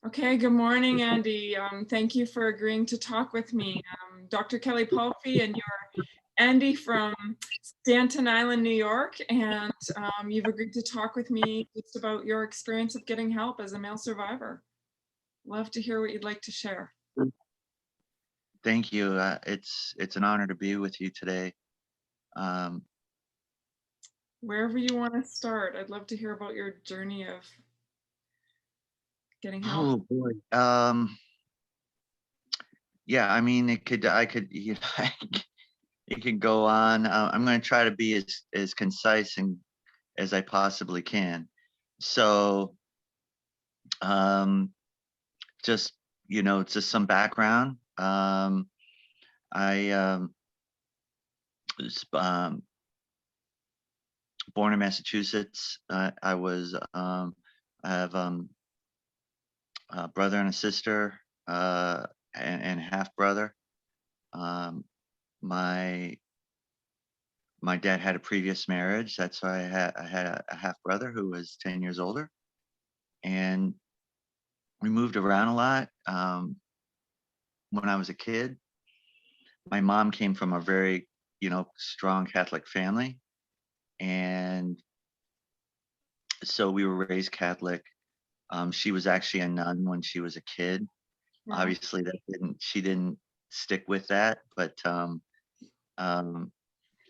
Okay, good morning, Andy. Thank you for agreeing to talk with me. Dr. Kelly Palfy, and you're Andy from Stanton Island, New York, and you've agreed to talk with me just about your experience of getting help as a male survivor. Love to hear what you'd like to share. Thank you. It's an honor to be with you today. Um, Wherever you want to start, I'd love to hear about your journey of getting help. oh boy. Yeah, I mean, I could, it could go on. I'm going to try to be as concise and as I possibly can. So, um, just just some background. I was born in Massachusetts. I have a brother and a sister, and half brother. Um, my my dad had a previous marriage. That's why I had a half brother who was 10 years older, and we moved around a lot. When I was a kid, my mom came from a very strong Catholic family, and so we were raised Catholic. She was actually a nun when she was a kid. Wow. Obviously, that didn't she didn't stick with that, but um,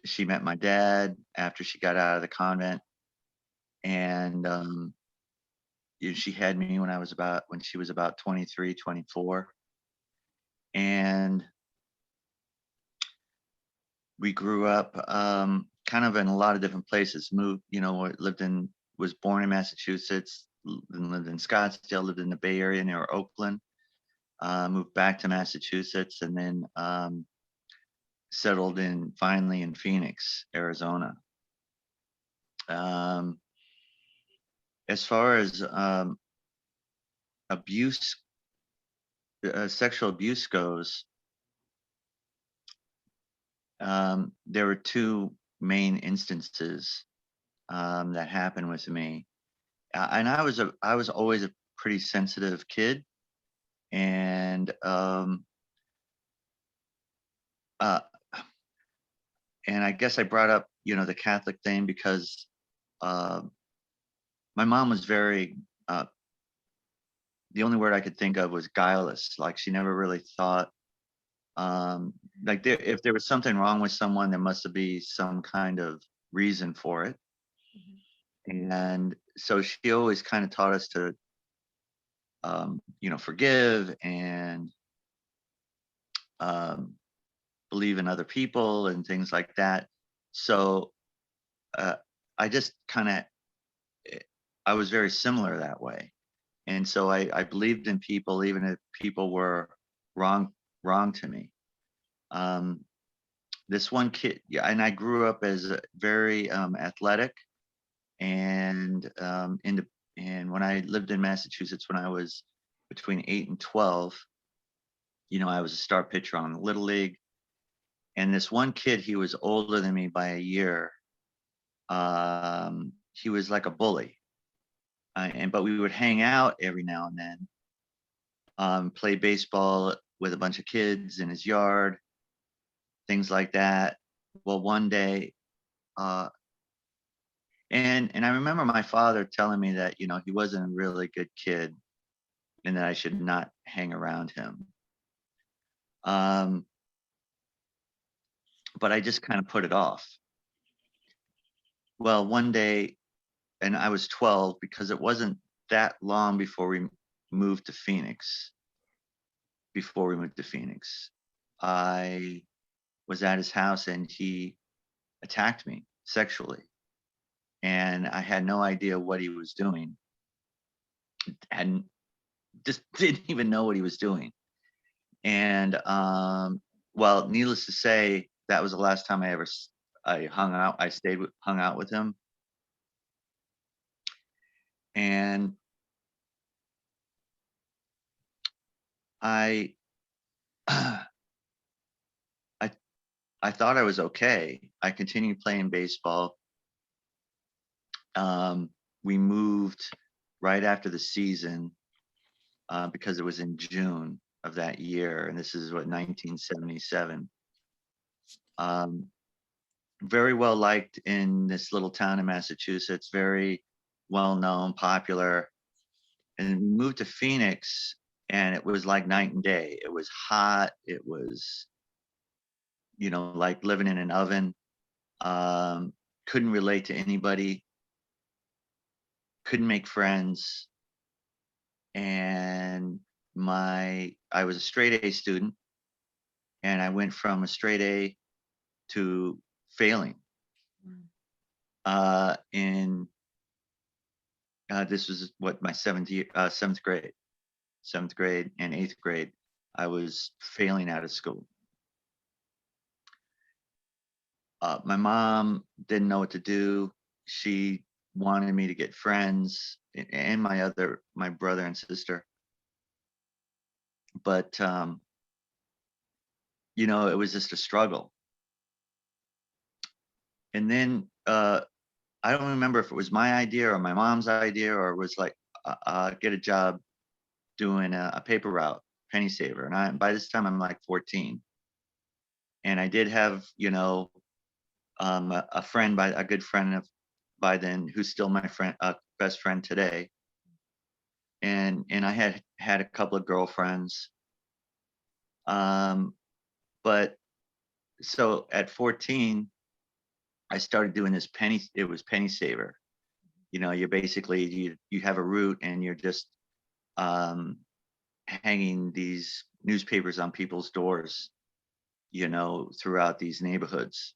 she met my dad after she got out of the convent, and she had me when she was about 23, 24, and we grew up kind of in a lot of different places. Was born in Massachusetts, and lived in Scottsdale, lived in the Bay Area near Oakland. Moved back to Massachusetts, and then settled finally in Phoenix, Arizona. Um, as far as abuse, sexual abuse goes, there were two main instances that happened with me, and I was always a pretty sensitive kid, and uh, I guess I brought up the Catholic thing because uh, my mom was very the only word I could think of was guileless. Like, she never really thought, like, if there was something wrong with someone, there must be some kind of reason for it. And so she always kind of taught us to, forgive and um, believe in other people and things like that. So uh, I just kind of, I was very similar that way. And so I believed in people, even if people were wrong, wrong to me. Um, this one kid, yeah, and I grew up as a very athletic, and and when I lived in Massachusetts when I was between 8 and 12, I was a star pitcher on the Little League. And this one kid, he was older than me by a year. He was like a bully, but we would hang out every now and then, play baseball with a bunch of kids in his yard, things like that. Well, one day, uh, and I remember my father telling me that he wasn't a really good kid and that I should not hang around him. Um, but I just kind of put it off. Well, one day, and I was 12, because it wasn't that long before we moved to Phoenix. Before we moved to Phoenix, I was at his house and he attacked me sexually, and I had no idea what he was doing, and just didn't even know what he was doing. And well, needless to say, that was the last time I hung out. Hung out with him, and I, I, I thought I was okay. I continued playing baseball. We moved right after the season. because it was in June of that year, and this is what 1977. Um, very well liked in this little town in Massachusetts, very well known, popular. And we moved to Phoenix, and it was like night and day. It was hot. It was, like living in an oven. Couldn't relate to anybody. Couldn't make friends. And I was a straight A student, and I went from a straight A to failing. Mm. In This was what my seventh grade and eighth grade. I was failing out of school. My mom didn't know what to do. She wanted me to get friends and my brother and sister. But, it was just a struggle. And then, I don't remember if it was my idea or my mom's idea, or it was like, get a job doing a paper route, penny saver. And by this time I'm like 14. And I did have, a good friend by then, who's still my friend, best friend today. And I had a couple of girlfriends. But so at 14, I started doing this it was penny saver. You're basically, you have a route, and you're just um, hanging these newspapers on people's doors, throughout these neighborhoods.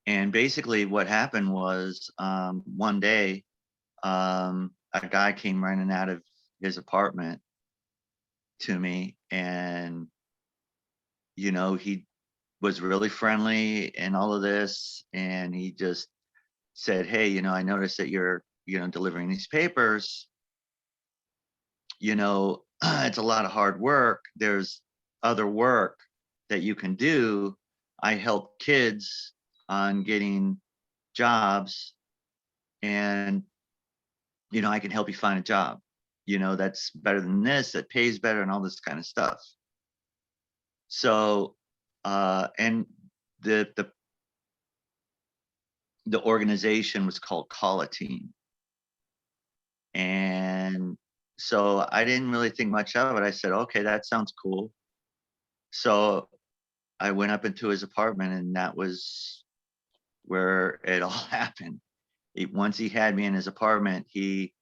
And basically what happened was, one day, a guy came running out of his apartment to me, and, he was really friendly and all of this. And he just said, "Hey, I noticed that you're, delivering these papers. It's a lot of hard work. There's other work that you can do. I help kids on getting jobs, and, I can help you find a job, that's better than this, that pays better, and all this kind of stuff." So, and the the the organization was called Call a Team. And so I didn't really think much of it. I said, "Okay, that sounds cool." So I went up into his apartment, and that was where it all happened. Once he had me in his apartment, he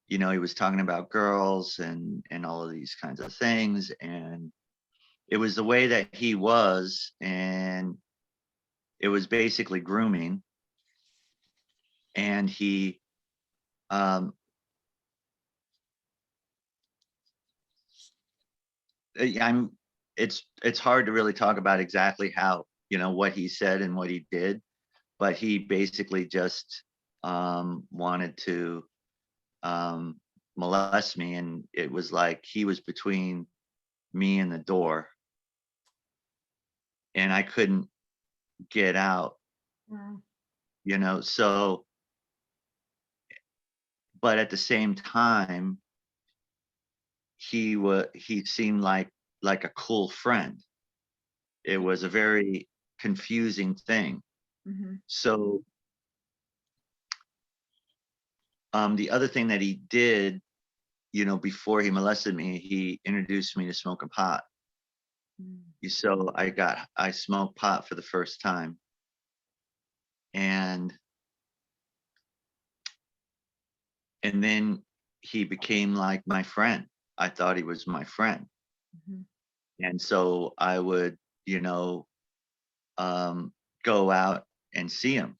was talking about girls and all of these kinds of things. And it was the way that he was, and it was basically grooming. And um, I'm, it's hard to really talk about exactly how, what he said and what he did, but he basically just wanted to um, molest me. And it was like he was between me and the door, and I couldn't get out, Wow. so, but at the same time, he seemed like a cool friend. It was a very confusing thing. Mhm. So, the other thing that he did, before he molested me, he introduced me to smoking pot. Mm. So I smoked pot for the first time. And then he became like my friend. I thought he was my friend. Mhm. And so I would, you know, um, go out and see him.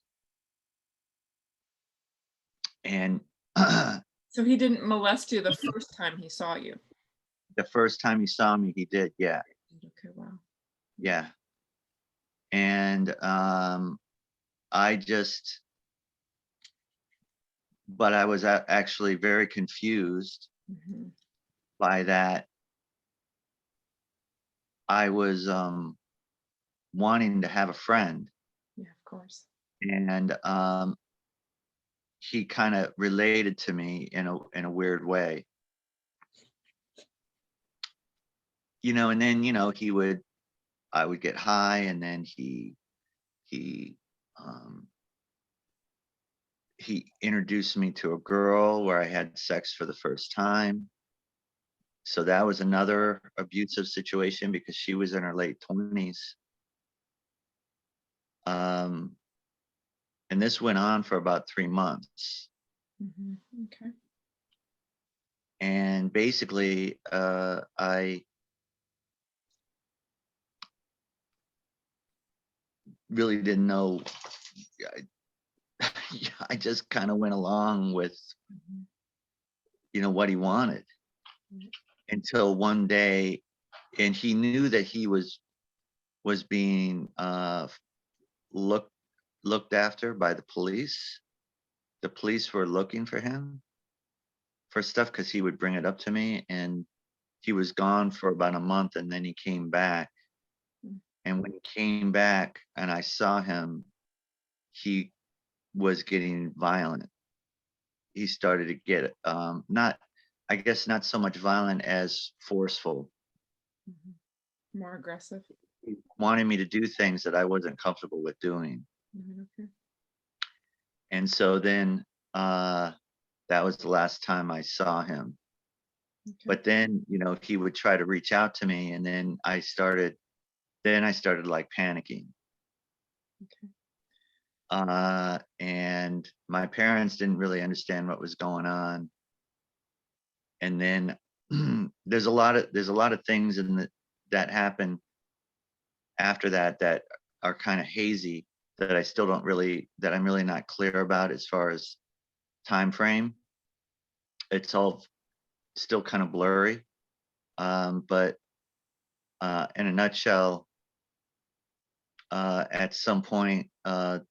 And the So he didn't molest you the first time he saw you? first time he saw me, he did. Yeah. Okay, wow. Yeah. And I just, but I was actually very confused Mhm. by that. I was wanting to have a friend, Yeah, of course. and he kind of related to me in a weird way. and then, I would get high, and then he, um, he introduced me to a girl where I had sex for the first time. So that was another abusive situation because she was in her late 20s. Um, and this went on for about 3 months. Okay. And basically, I really didn't know. I just kind of went along with, what he wanted Mhm. until one day, and he knew that he was being looked looked after by the police. The police were looking for him for stuff because he would bring it up to me, and he was gone for about a month, and then he came back. Mm. And when he came back and I saw him, he was getting violent. He started to get not, I guess, not so much violent as forceful. Mhm. More aggressive. He wanted me to do things that I wasn't comfortable with doing. Okay. And so then that was the last time I saw him. Okay. But then, he would try to reach out to me, and then I started like panicking. Okay. And my parents didn't really understand what was going on. And then there's a lot of things that happen after that are kind of hazy, that I'm really not clear about as far as time frame. It's all still kind of blurry. But in a nutshell, at some point, I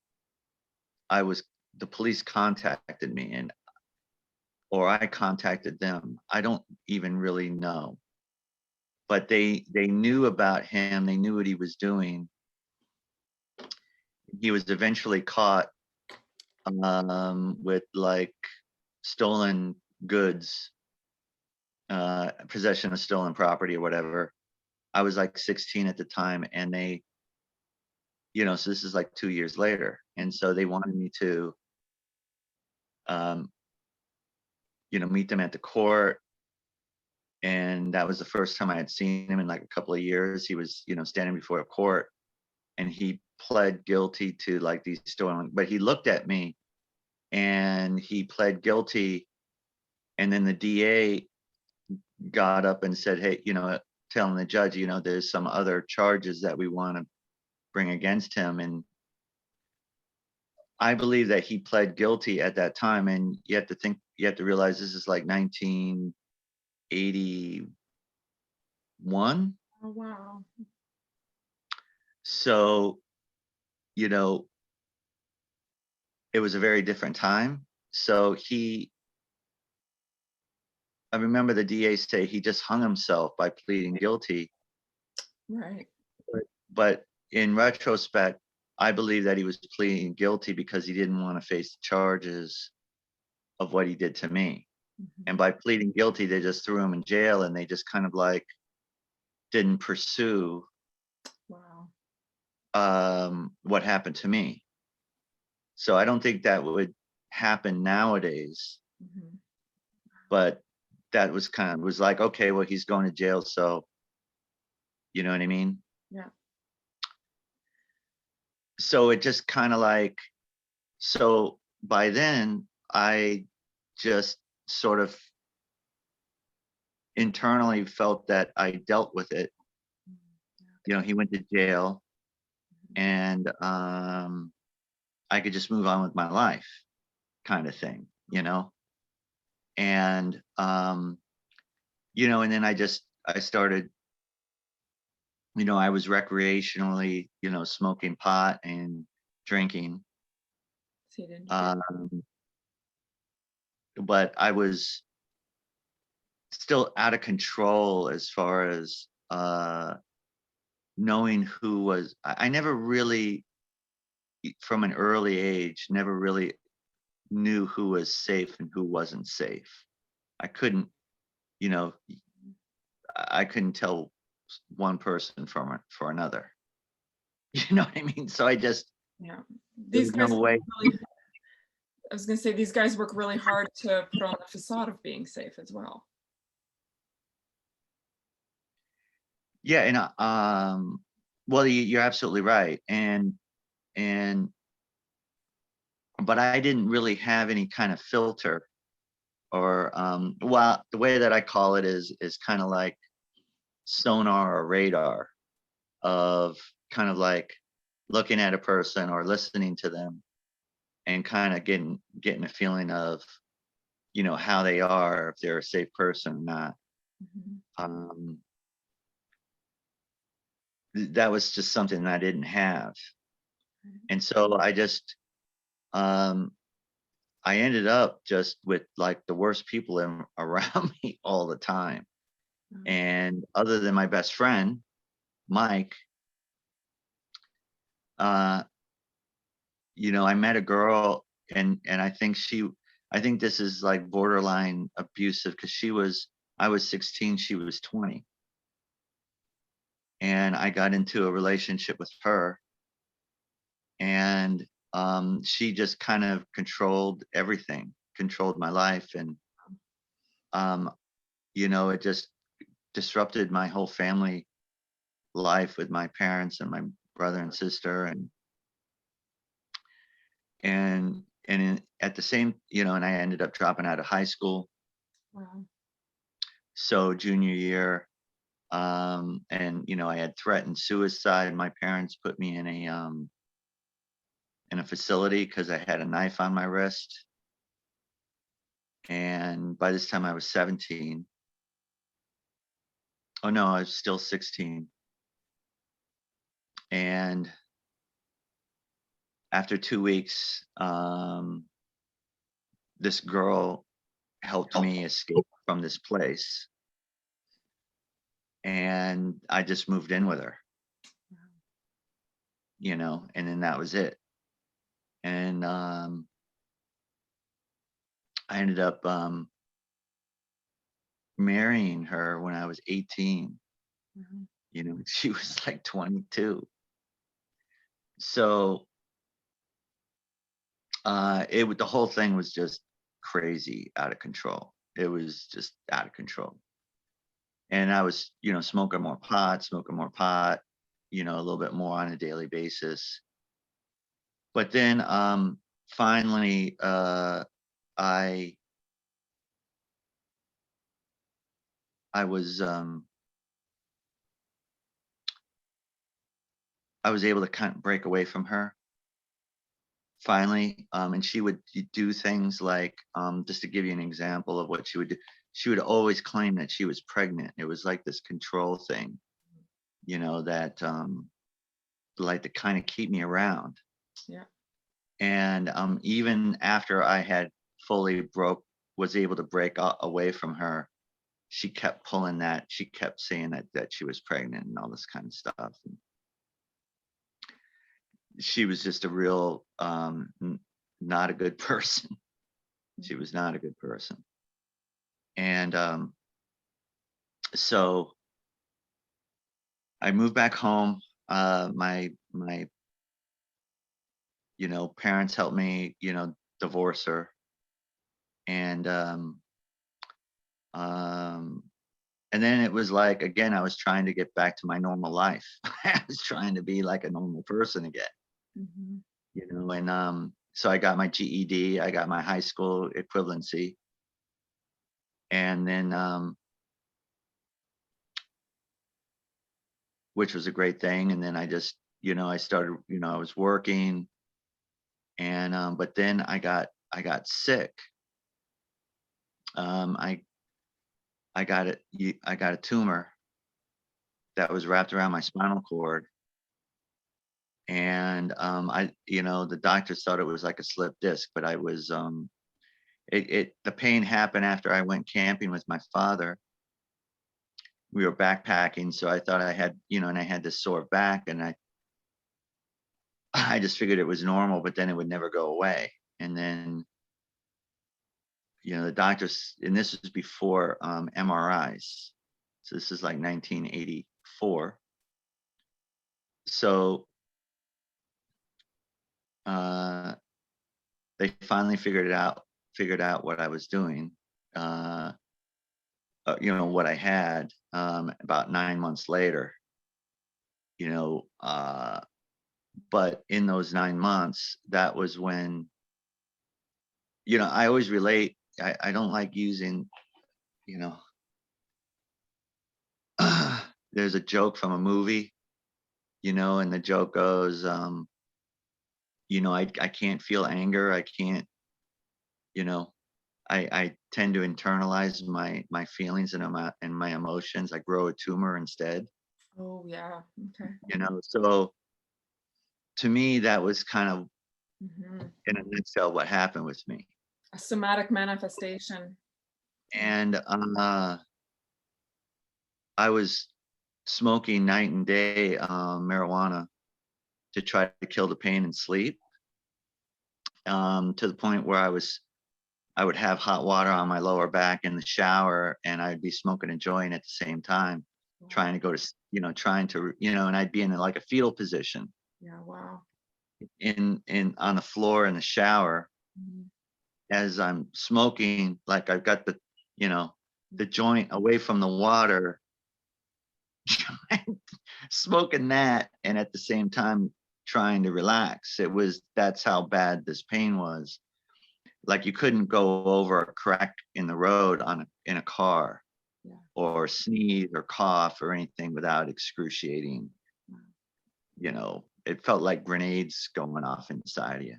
was the police contacted me, or I contacted them. I don't even really know, but they knew about him. They knew what he was doing. He was eventually caught with like stolen goods, possession of stolen property or whatever. I was like 16 at the time, and so this is like 2 years later, and so they wanted me to, um, meet them at the court. And that was the first time I had seen him in like a couple of years. He was, standing before a court, and he pled guilty to like these stolen, but he looked at me and he pled guilty. And then the DA got up and said, hey, telling the judge, there's some other charges that we want to bring against him. And I believe that he pled guilty at that time. And you have to realize this is like 1981. Oh, wow. So, you know, it was a very different time. So I remember the DA say he just hung himself by pleading guilty. Right. But in retrospect, I believe that he was pleading guilty because he didn't want to face the charges of what he did to me. Mhm. And by pleading guilty, they just threw him in jail, and they just kind of like didn't pursue Wow. what happened to me. So I don't think that would happen nowadays, Mhm. but that was like, okay, well, he's going to jail, so you know what I mean? Yeah. So it just kind of like, so by then I just sort of internally felt that I dealt with it. He went to jail, and I could just move on with my life, kind of thing, and and then I started, I was recreationally, smoking pot and drinking. So you didn't feel. Um, but I was still out of control as far as knowing who was. I never really, from an early age, never really knew who was safe and who wasn't safe. I couldn't, you know, I couldn't tell one person for another. You know what I mean? So I just, Yeah. there These was no guys way. really, I was gonna say, these guys work really hard to put on the facade of being safe as well. Yeah, and well, you're absolutely right, and but I didn't really have any kind of filter, or well, the way that I call it is kind of like sonar or radar, of kind of like looking at a person or listening to them and kind of getting a feeling of, how they are, if they're a safe person or not. Mhm. Um, that was just something I didn't have, and so um, I ended up just with like the worst people around me all the time. Mhm. And other than my best friend, Mike, uh, I met a girl, and I think this is like borderline abusive, because I was 16, she was 20. And I got into a relationship with her, and she just kind of controlled everything, controlled my life. And um, it just disrupted my whole family life with my parents and my brother and sister. At the same, and I ended up dropping out of high school. Wow. So junior year, and I had threatened suicide. My parents put me in a facility because I had a knife on my wrist. And by this time I was 17. Oh no, I was still 16. And after 2 weeks, this girl helped me escape from this place, and I just moved in with her, and then that was it. And I ended up marrying her when I was 18. Mhm. She was like 22. So the whole thing was just crazy, out of control. It was just out of control. And I was, smoking more pot, a little bit more on a daily basis. But then finally, I I was I was able to kind of break away from her finally. And she would do things like, just to give you an example of what she would do, she would always claim that she was pregnant. It was like this control thing, that like to kind of keep me around. Yeah. And even after I had fully was able to break away from her, she kept pulling that. She kept saying that she was pregnant and all this kind of stuff. And she was just a real not a good person. She was not a good person. And so I moved back home. My parents helped me, divorce her. And um and then it was like, again, I was trying to get back to my normal life. I was trying to be like a normal person again, Mhm. and so I got my GED, I got my high school equivalency. And then which was a great thing. And then I just, I started, I was working. And but then I got sick. um I I got a tumor that was wrapped around my spinal cord. And the doctors thought it was like a slip disc, but I was the pain happened after I went camping with my father. We were backpacking, so I thought I had, and I had this sore back, and I just figured it was normal, but then it would never go away. And then, the doctors, and this was before MRIs. So this is like 1980. 4. So they finally figured out what I was doing, what I had, about 9 months later, you know, but in those 9 months, that was when, I always relate. I don't like using, you know, there's a joke from a movie, and the joke goes, I can't feel anger. I can't, you know, I tend to internalize my feelings and my emotions. I grow a tumor instead, Oh, yeah. Okay. So to me, that was kind of Hmm. in a nutshell what happened with me. A somatic manifestation. And I was smoking night and day marijuana to try to kill the pain and sleep, to the point where I would have hot water on my lower back in the shower, and I'd be smoking a joint at the same time, trying to go to, and I'd be in like a fetal position Yeah. Wow. in on the floor in the shower Mhm. as I'm smoking, like I've got the joint away from the water, smoking that, and at the same time trying to relax. That's how bad this pain was. Like you couldn't go over a crack in the road in a car, Yeah. or sneeze or cough or anything without excruciating. It felt like grenades going off inside of you.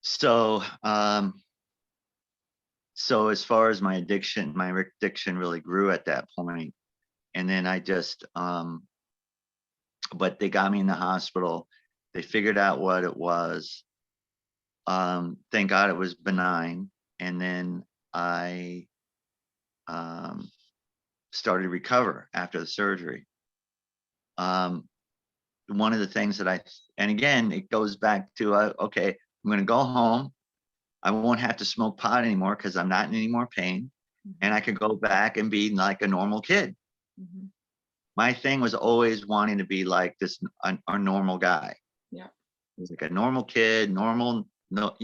So, so as far as my addiction really grew at that point. And then I just, but they got me in the hospital. They figured out what it was. Thank God it was benign. And then I started to recover after the surgery. One of the things and again, it goes back to, okay, I'm going to go home. I won't have to smoke pot anymore because I'm not in any more pain. And I could go back and be like a normal kid. Mhm. My thing was always wanting to be like a normal guy. Yeah. He was like a normal kid, normal, no,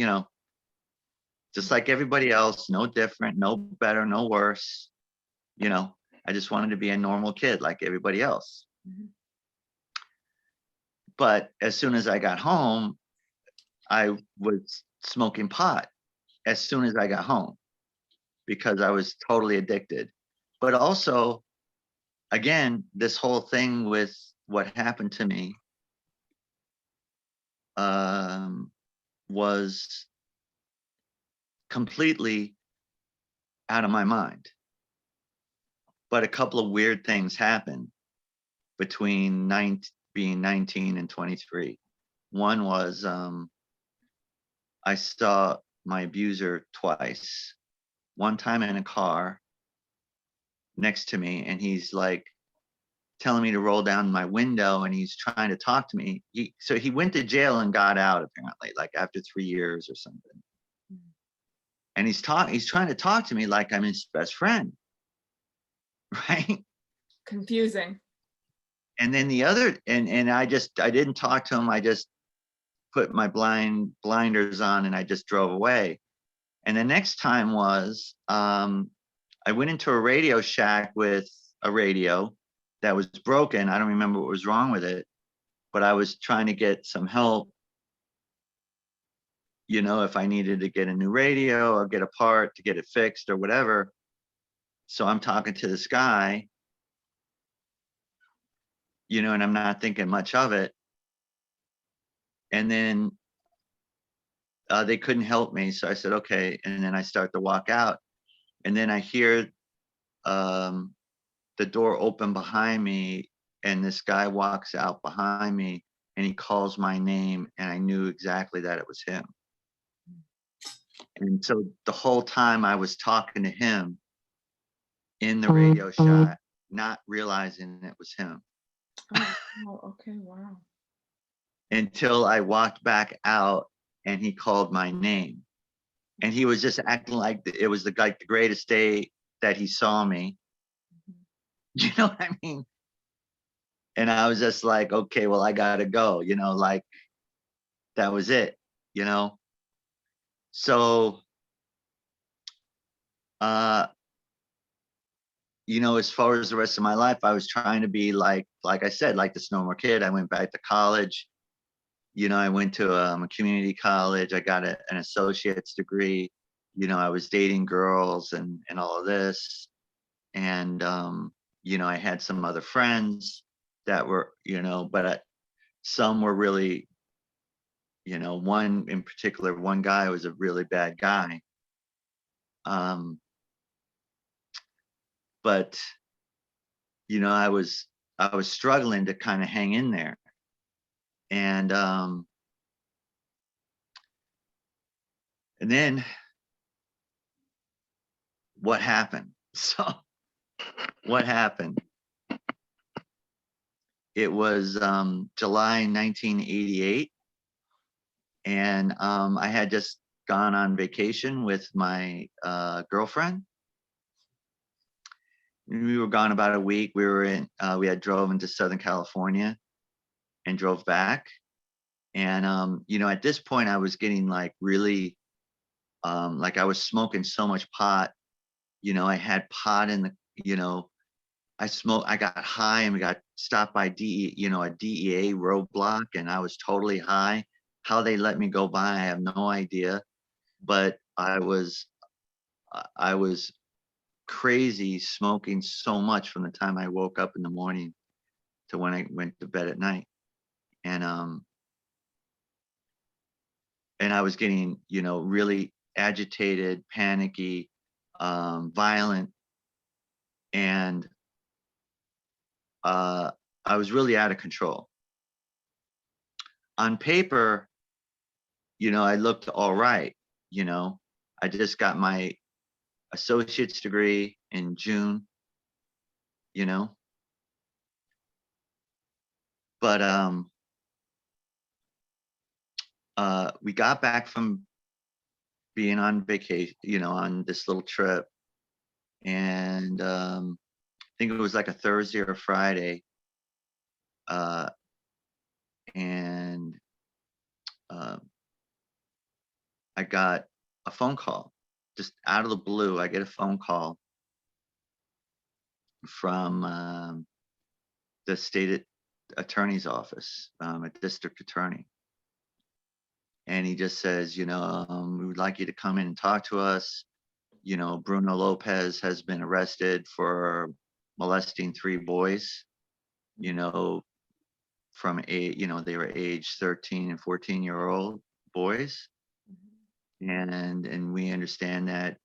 just like everybody else, no different, no better, no worse. I just wanted to be a normal kid like everybody else. Mhm. But as soon as I got home, I was smoking pot as soon as I got home because I was totally addicted. But also, again, this whole thing with what happened to me was completely out of my mind. But a couple of weird things happened between being 19 and 23. One was I saw my abuser twice. One time in a car next to me, and he's like telling me to roll down my window, and he's trying to talk to me. So he went to jail and got out apparently, like after 3 years or something. And he's trying to talk to me like I'm his best friend. Right? Confusing. And then the other, and I didn't talk to him. I just put my blinders on and I just drove away. And the next time was, I went into a Radio Shack with a radio that was broken. I don't remember what was wrong with it, but I was trying to get some help, if I needed to get a new radio or get a part to get it fixed or whatever. So I'm talking to this guy, and I'm not thinking much of it. And then they couldn't help me. So I said, okay. And then I start to walk out. And then I hear the door open behind me, and this guy walks out behind me, and he calls my name, and I knew exactly that it was him. And so the whole time I was talking to him in the Radio Shack, not realizing it was him. Oh, okay. Wow. Until I walked back out and he called my name. And he was just acting like it was the greatest day that he saw me. You know what I mean? And I was just like, okay, well, I gotta go, like that was it, you know? So, uh, as far as the rest of my life, I was trying to be like I said, like this normal kid. I went back to college. I went to a community college. I got an associate's degree. I was dating girls and all of this. And, I had some other friends that were, but some were really, one in particular, one guy was a really bad guy. Um, but, I was struggling to kind of hang in there. And then what happened? So what happened? It was July 1988, and I had just gone on vacation with my girlfriend. We were gone about a week. We had drove into Southern California and drove back. And at this point, I was getting like really, like I was smoking so much pot. I had pot in the, I got high and we got stopped by a DEA roadblock, and I was totally high. How they let me go by, I have no idea. But I was crazy, smoking so much from the time I woke up in the morning to when I went to bed at night. And I was getting, really agitated, panicky, violent, and I was really out of control. On paper, I looked all right. I just got my associate's degree in June, you know, but we got back from being on vacation, on this little trip, and I think it was like a Thursday or a Friday, uh, and uh, I got a phone call just out of the blue. I get a phone call from the state attorney's office, a district attorney. And he just says, we would like you to come in and talk to us. Bruno Lopez has been arrested for molesting 3 boys, you know, they were age 13 and 14-year-old boys. And we understand that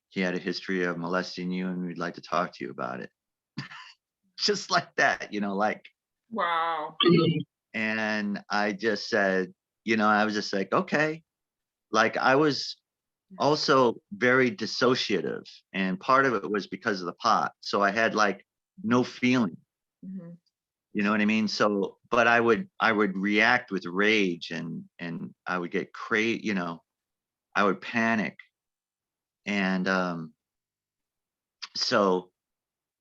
he had a history of molesting you, and we'd like to talk to you about it. Just like that, like, Wow. and I just said, I was just like, okay. Like, I was also very dissociative, and part of it was because of the pot. So I had like no feeling. Mhm. You know what I mean? So, but I would react with rage, and I would get crazy, I would panic. And so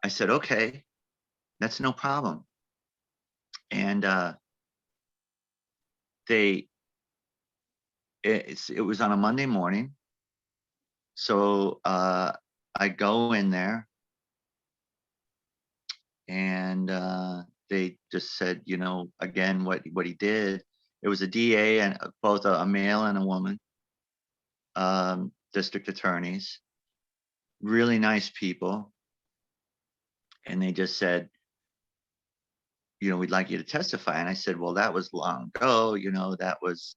I said, okay, that's no problem. And they it was on a Monday morning. So I go in there, and they just said, again, what he did. It was a DA and both a male and a woman, district attorneys, really nice people. And they just said, we'd like you to testify. And I said, well, that was long ago. That was,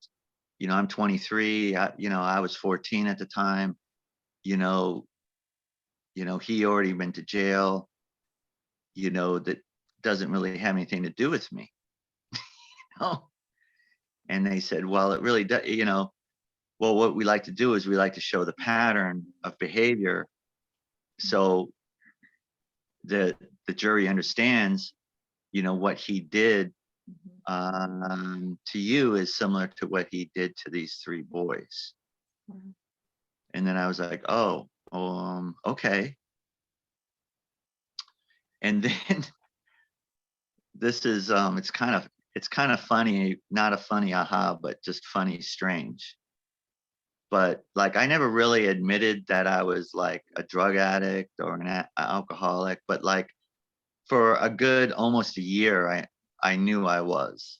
I'm 23. I was 14 at the time. You know, he already went to jail. That doesn't really have anything to do with me. Oh, and they said, well, it really does. Well, what we like to do is we like to show the pattern of behavior, so the jury understands, what he did to you is similar to what he did to these 3 boys. And then I was like, oh, okay. And then this is it's kind of funny, not a funny aha, but just funny strange. But like I never really admitted that I was like a drug addict or an alcoholic, but like for a good almost a year I knew I was.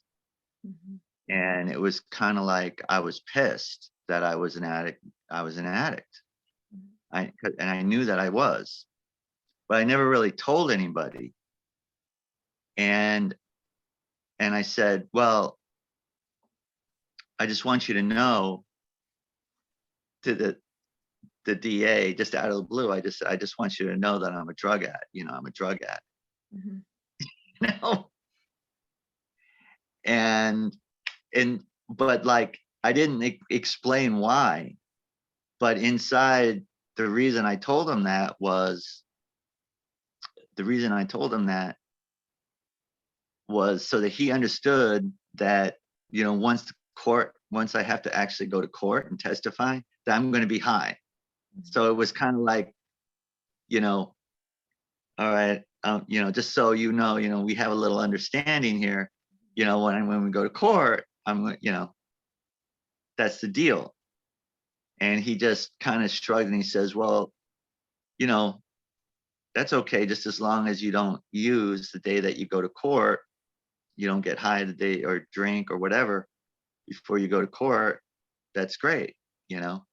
Mhm. And it was kind of like I was pissed that I was an addict. I was an addict. Mhm. And I knew that I was, but I never really told anybody. And and I said, "Well, I just want you to know," to the DA, just out of the blue. I just want you to know that I'm a drug addict. I'm a drug addict. Mhm. You know? And and but like I didn't explain why. But inside, the reason I told him that was the reason I told him that was so that he understood that, once I have to actually go to court and testify, that I'm going to be high. So it was kind of like, you know, all right, just so we have a little understanding here. When we go to court, that's the deal. And he just kind of shrugged and he says, "Well, you know, that's okay, just as long as you don't use the day that you go to court, you don't get high the day or drink or whatever before you go to court. That's great, you know."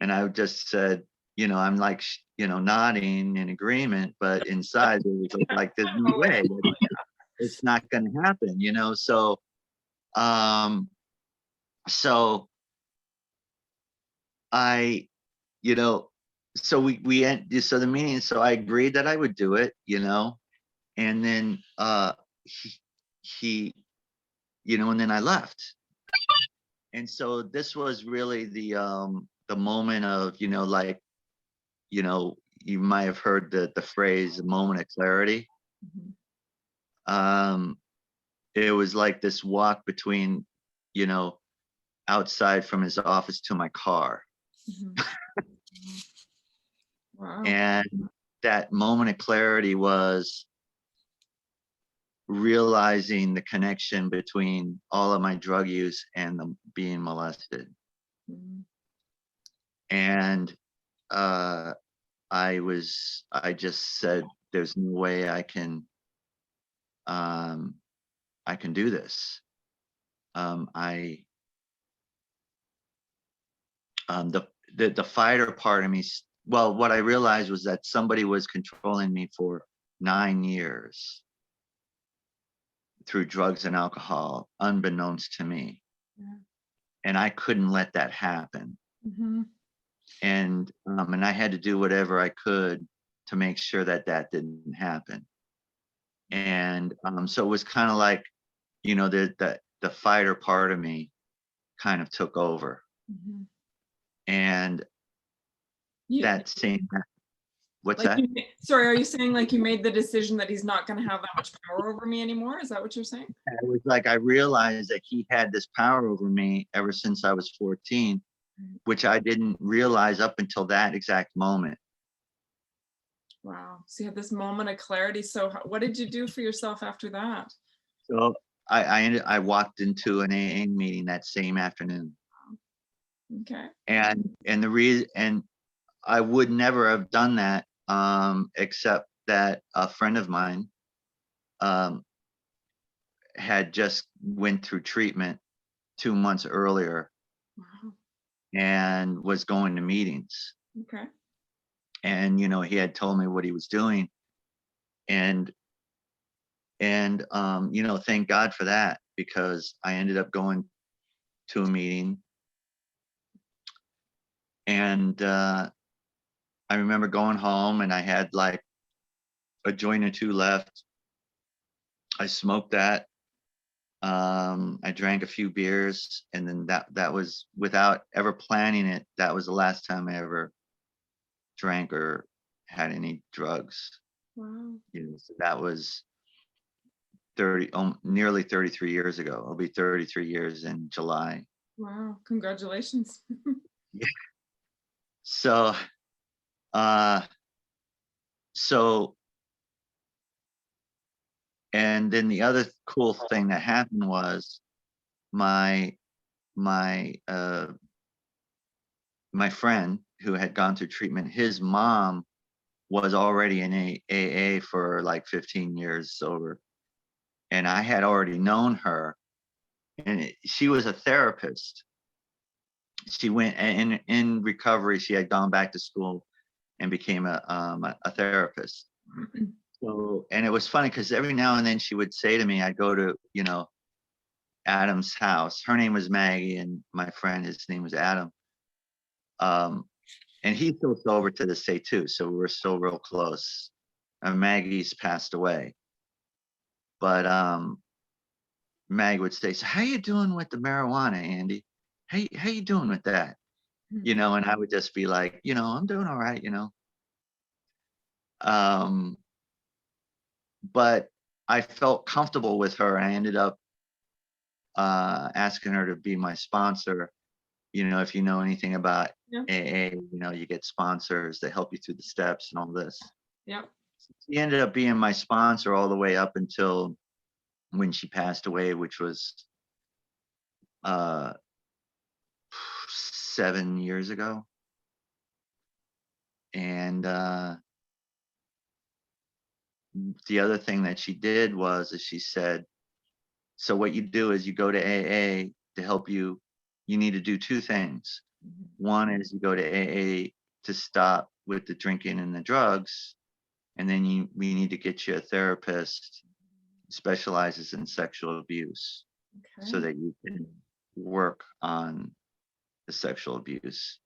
And I just said, I'm like, nodding in agreement, but inside there was like, there's no Oh, way that it's not going to happen. Um, so I, you know, so so the meeting, so I agreed that I would do it, and then he, he and then I left. And so this was really the moment of, like, you might have heard the phrase moment of clarity. Mhm. Um, it was like this walk between, you know, outside from his office to my car. Mhm. Wow. And that moment of clarity was realizing the connection between all of my drug use and the being molested. Mhm. And uh, I just said, there's no way um, I can do this. I the fighter part of me. Well, what I realized was that somebody was controlling me for 9 years through drugs and alcohol, unbeknownst to me, Yeah. and I couldn't let that happen. Mhm. And I had to do whatever I could to make sure that that didn't happen. And so it was kind of like, the fighter part of me kind of took over. Mhm. And You, that same, what's like that? sorry, are you saying like you made the decision that he's not going to have that much power over me anymore? Is that what you're saying? It was like I realized that he had this power over me ever since I was 14, Right. which I didn't realize up until that exact moment. Wow. So you had this moment of clarity. So what did you do for yourself after that? So I walked into an AA meeting that same afternoon, Okay. and the reason, and I would never have done that, except that a friend of mine um, had just went through treatment 2 months earlier Wow. and was going to meetings. Okay. And he had told me what he was doing, and thank God for that, because I ended up going to a meeting. And I remember going home and I had like a joint or two left. I smoked that. I drank a few beers, and then that was, without ever planning it, that was the last time I ever drank or had any drugs. Wow. So that was 30, nearly 33 years ago. It'll be 33 years in July. Wow. Congratulations. Yeah. So, uh, so And then the other cool thing that happened was my my uh my friend who had gone through treatment, his mom was already in AA for like 15 years sober. And I had already known her, and she was a therapist. She went in recovery. She had gone back to school and became a therapist. So, and it was funny because every now and then she would say to me, I'd go to, Adam's house. Her name was Maggie, and my friend, his name was Adam. And he's still sober to this day too. So we're still real close. Maggie's passed away, but Maggie would say, "So how you doing with the marijuana, Andy? How you doing with that?" And I would just be like, I'm doing all right, Um, but I felt comfortable with her. I ended up asking her to be my sponsor. If you know anything about Yeah. AA, you get sponsors that help you through the steps and all this. Yeah. She ended up being my sponsor all the way up until when she passed away, which was 7 years ago. And the other thing that she did is she said, so what you do is you go to AA to help you. You need to do two things. One is you go to AA to stop with the drinking and the drugs. And then we need to get you a therapist who specializes in sexual abuse so that you can work on the sexual abuse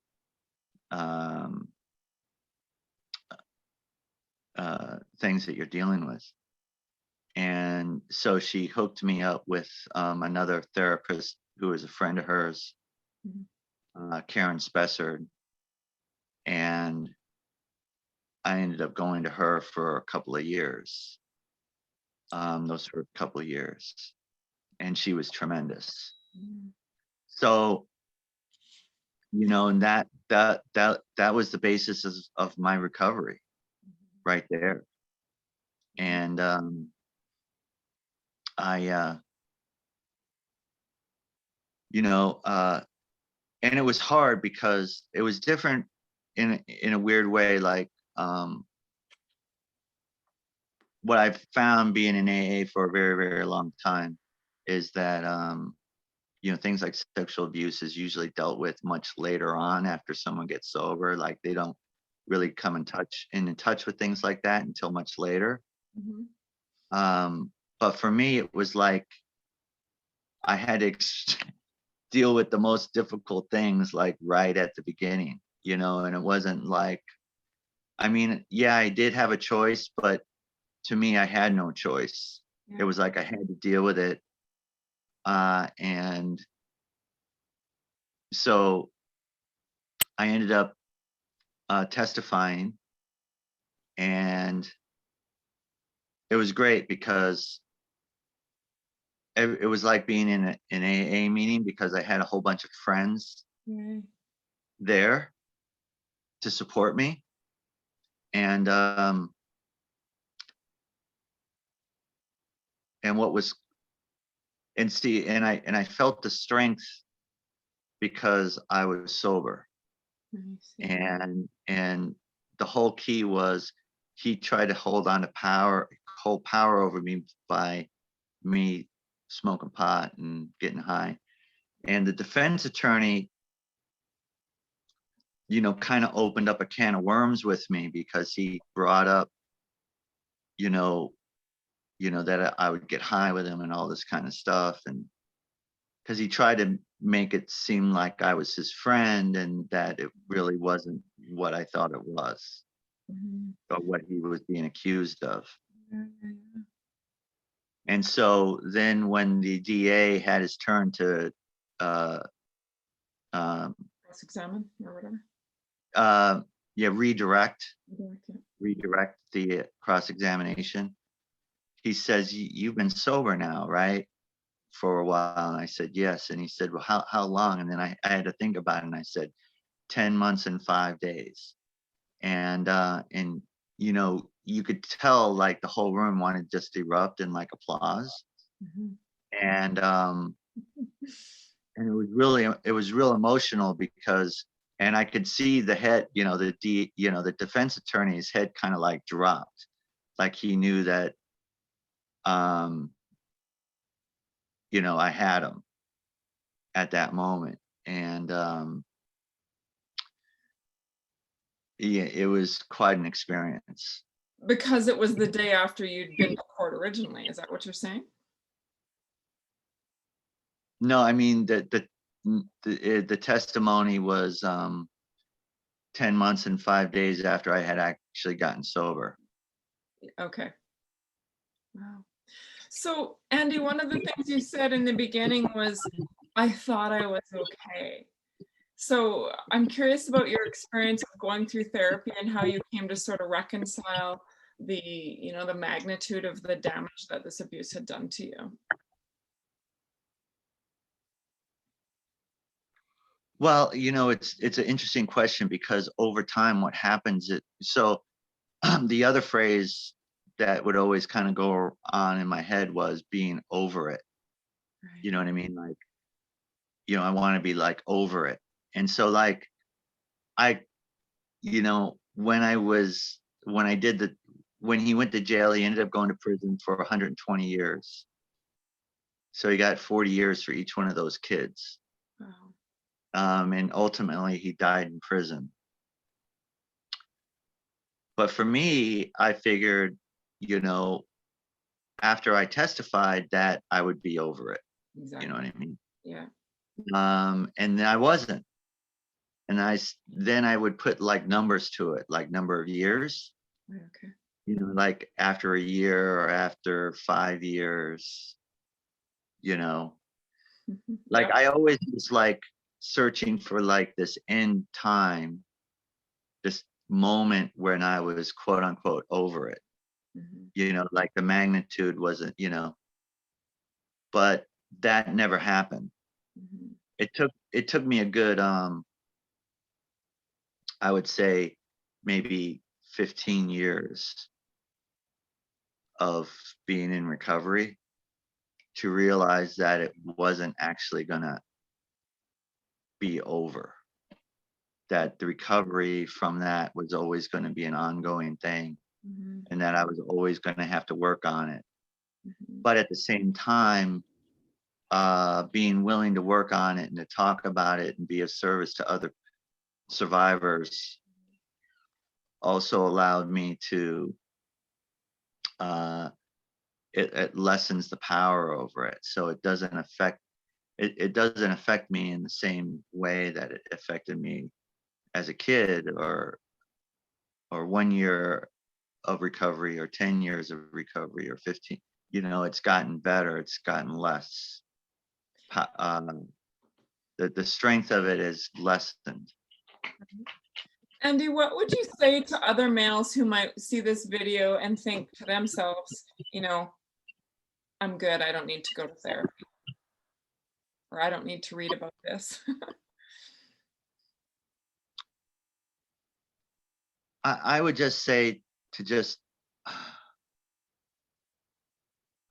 things that you're dealing with. And so she hooked me up with another therapist who is a friend of hers, Karen Spessard. And I ended up going to her for a couple of years. Those were a couple of years. And she was tremendous. So, and that was the basis of my recovery right there. And and it was hard because it was different in a weird way. Like what I've found being in AA for a very, very long time is that things like sexual abuse is usually dealt with much later on after someone gets sober. Like they don't really come in touch with things like that until much later. But for me, it was like I had to deal with the most difficult things like right at the beginning, and it wasn't like, I did have a choice, but to me, I had no choice. It was like I had to deal with it. And so I ended up testifying, and it was great because it was like being in an AA meeting because I had a whole bunch of friends there to support me. And what was, and see, and I felt the strength because I was sober. And the whole key was he tried to hold power over me by me smoking pot and getting high. And the defense attorney, kind of opened up a can of worms with me because he brought up, that I would get high with him and all this kind of stuff. And because he tried to make it seem like I was his friend and that it really wasn't what I thought it was, or what he was being accused of. And so then when the DA had his turn to cross-examine or whatever. Redirect the cross-examination. He says, "You've been sober now, right? For a while." And I said, "Yes." And he said, "Well, how long?" And then I had to think about it, and I said, 10 months and 5 days. And you could tell like the whole room wanted to just erupt in like applause. Mhm. And it was real emotional because, and I could see the head, the defense attorney's head kind of like dropped, like he knew that, um, I had him at that moment. And yeah, it was quite an experience. Because it was the day after you'd been to court originally, is that what you're saying? No, I mean the testimony was 10 months and 5 days after I had actually gotten sober. Okay. Wow. So, Andy, one of the things you said in the beginning was, I thought I was okay. So I'm curious about your experience of going through therapy and how you came to sort of reconcile the magnitude of the damage that this abuse had done to you. Well, it's an interesting question because over time, what happens the other phrase that would always kind of go on in my head was being over it. Right. You know what I mean? Like, I want to be like over it. And so like I, when I did when he went to jail, he ended up going to prison for 120 years. So he got 40 years for each one of those kids. Wow. And ultimately he died in prison. But for me, I figured, you know, after I testified that I would be over it. You know Exactly. what I mean? Yeah. And I wasn't. And then I would put like numbers to it, like number of years, Right, okay. like after a year or after 5 years, you know, like Yeah. I always was like searching for like this end time, this moment when I was quote unquote over it, Mhm. like the magnitude wasn't, but that never happened. Mhm. It took me a good, I would say maybe 15 years of being in recovery to realize that it wasn't actually gonna be over. That the recovery from that was always gonna be an ongoing thing, Mhm. and that I was always gonna have to work on it. Mhm. But at the same time, being willing to work on it and to talk about it and be of service to other survivors also allowed me to, uh, it lessens the power over it. So it doesn't affect me in the same way that it affected me as a kid, or 1 year of recovery or 10 years of recovery or 15. It's gotten better, it's gotten less, the strength of it is lessened. Andy, what would you say to other males who might see this video and think to themselves, I'm good, I don't need to go to therapy, or I don't need to read about this? I would just say to just,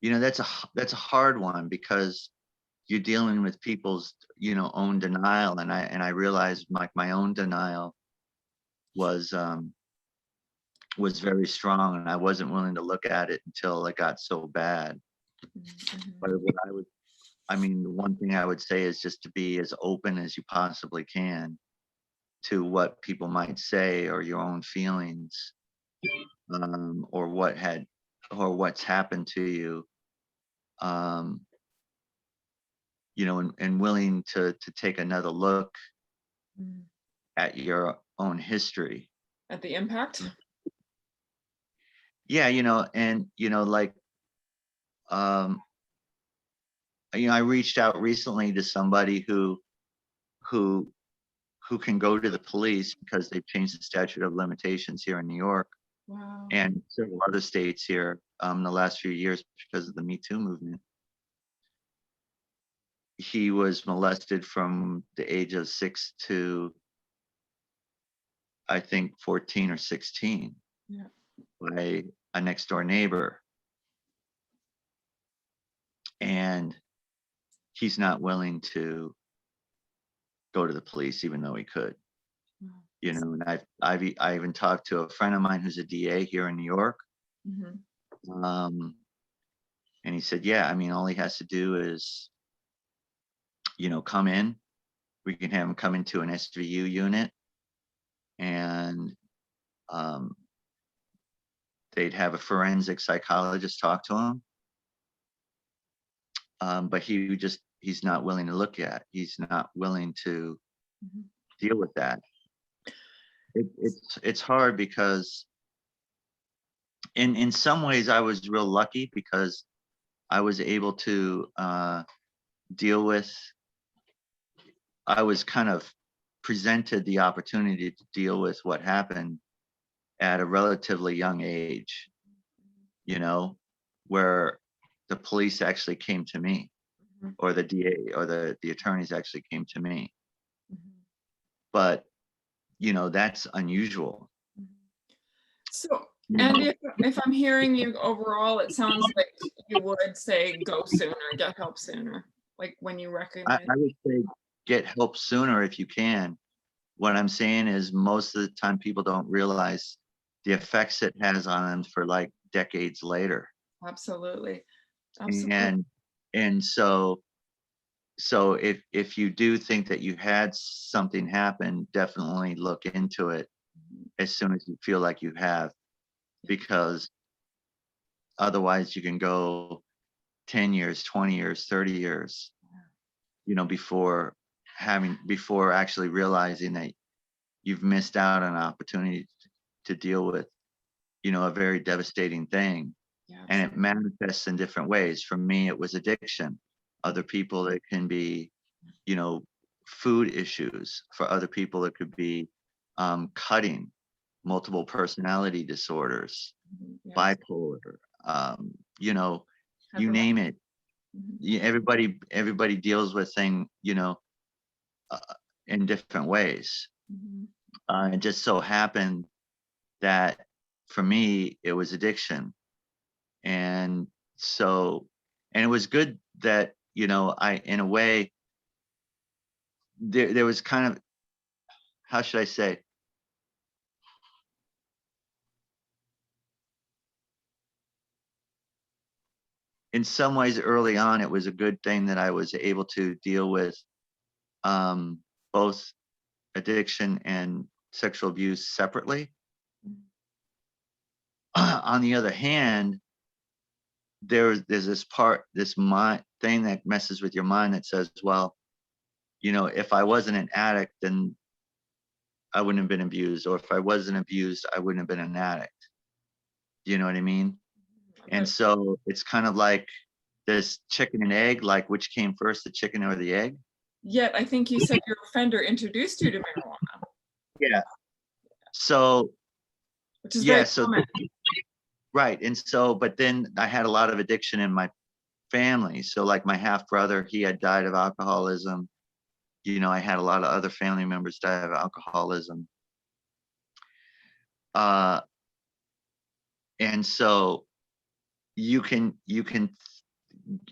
that's a hard one because you're dealing with people's, own denial. And I realized like my own denial was, very strong, and I wasn't willing to look at it until it got so bad. Mhm. But the one thing I would say is just to be as open as you possibly can to what people might say or your own feelings, or what's happened to you, um, and willing to take another look Mhm. at your own history. At the impact? Yeah, and like, um, I reached out recently to somebody who who can go to the police because they've changed the statute of limitations here in New York Wow. and several other states here, the last few years because of the Me Too movement. He was molested from the age of 6 to, I think, 14 or 16. Yeah. by a next door neighbor, and he's not willing to go to the police, even though he could. You know, and I even talked to a friend of mine who's a DA here in New York, Mhm. and he said, yeah, I mean, all he has to do is, you know, come in. We can have him come into an SVU unit, and um, they'd have a forensic psychologist talk to him. But he's not willing to look at. He's not willing to Mhm. deal with that. It's hard because in some ways I was real lucky because I was able to deal with. I was kind of presented the opportunity to deal with what happened at a relatively young age, you know, where the police actually came to me, Mhm. or the DA or the attorneys actually came to me. Mhm. But, you know, that's unusual. So, You know, Andy, if I'm hearing you overall, it sounds like you would say go sooner, get help sooner, like when you recognize. I would say get help sooner if you can. What I'm saying is most of the time people don't realize the effects it has on them for like decades later. Absolutely. Absolutely. And so if you do think that you had something happen, definitely look into it as soon as you feel like you have, because otherwise you can go 10 years, 20 years, 30 years, you know, before actually realizing that you've missed out on an opportunity to deal with, you know, a very devastating thing. Yeah, And it manifests in different ways. For me, it was addiction. Other people, it can be, you know, food issues. For other people, it could be cutting, multiple personality disorders, absolutely. Yeah. bipolar, you know, you Hyper- name it. Mhm. Everybody deals with thing, you know, uh, in different ways. Mhm. It just so happened that for me, it was addiction. And so, and it was good that, you know, in a way, there was kind of, how should I say? In some ways, early on, it was a good thing that I was able to deal with um, both addiction and sexual abuse separately. On the other hand, there's this mind thing that messes with your mind that says, well, you know, if I wasn't an addict, then I wouldn't have been abused, or if I wasn't abused, I wouldn't have been an addict. Do you know what I mean? And But so it's kind of like this chicken and egg, like which came first, the chicken or the egg? yet, I think you said your offender introduced you to marijuana, Yeah. So which is yeah, very so common. right. And so, but then I had a lot of addiction in my family. So like my half brother, he had died of alcoholism. You know, I had a lot of other family members die of alcoholism. Uh, and so you can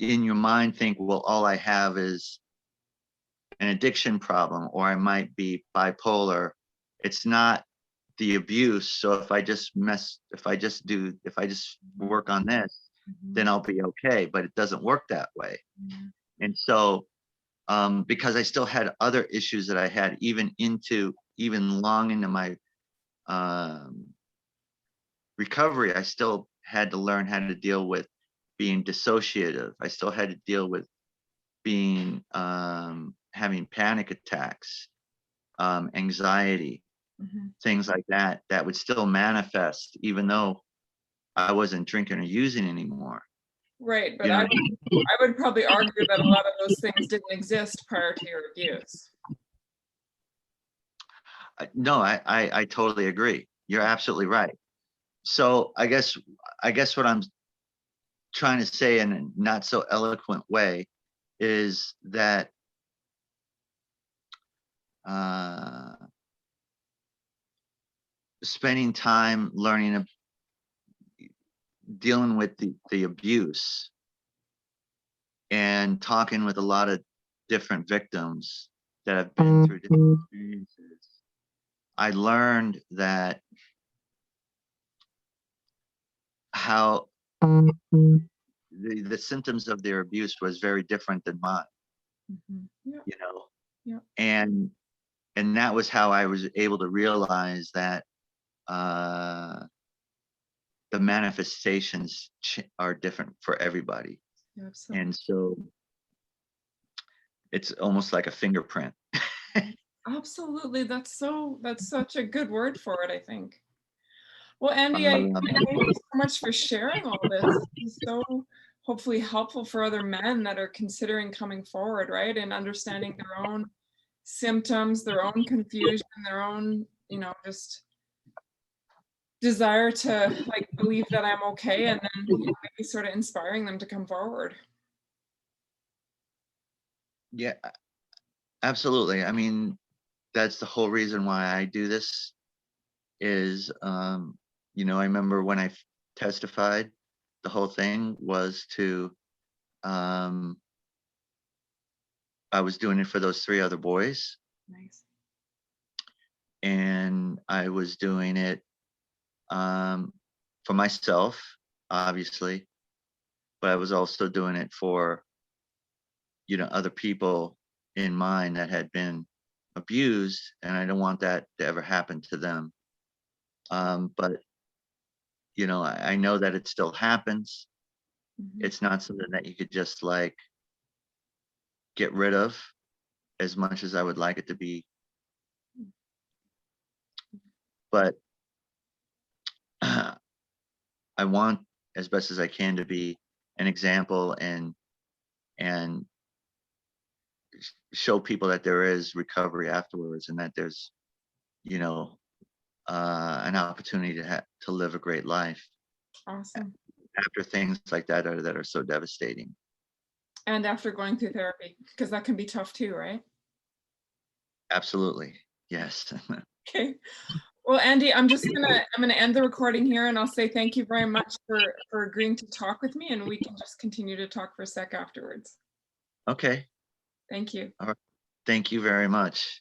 in your mind think, well, all I have is an addiction problem, or I might be bipolar. It's not the abuse. So if I just work on this, then Mhm. I'll be okay. But it doesn't work that way. Mhm. And so, because I still had other issues that I had even long into my um, recovery, I still had to learn how to deal with being dissociative. I still had to deal with being having panic attacks, anxiety, Mhm. things like that that would still manifest even though I wasn't drinking or using anymore. Right, but You know, I would probably argue that a lot of those things didn't exist prior to your abuse. no, I totally agree. You're absolutely right. So I guess what I'm trying to say in a not so eloquent way is that uh, spending time learning dealing with the abuse and talking with a lot of different victims that have been through different experiences, I learned that how the symptoms of their abuse was very different than mine, Yeah. you know, Yeah. and that was how I was able to realize that the manifestations are different for everybody. Absolutely. And so it's almost like a fingerprint. Absolutely. That's such a good word for it, I think. Well, Andy, I thank you so much for sharing all this. It's so hopefully helpful for other men that are considering coming forward, right? And understanding their own symptoms, their own confusion, their own, just desire to like believe that I'm okay, and then maybe sort of inspiring them to come forward. Yeah, absolutely. I mean, that's the whole reason why I do this is, I remember when I testified, the whole thing was um, I was doing it for those 3 other boys, Nice. and I was doing it for myself, obviously, but I was also doing it for, other people in mind that had been abused, and I don't want that to ever happen to them. But I know that it still happens. Mhm. It's not something that you could just like get rid of as much as I would like it to be. But I want as best as I can to be an example and show people that there is recovery afterwards and that there's, you know, an opportunity to live a great life Awesome. after things like that are so devastating. And after going through therapy, because that can be tough too, right? Absolutely. Yes. Okay. Well, Andy, I'm gonna end the recording here, and I'll say thank you very much for agreeing to talk with me, and we can just continue to talk for a sec afterwards. Okay. Thank you. All right. Thank you very much.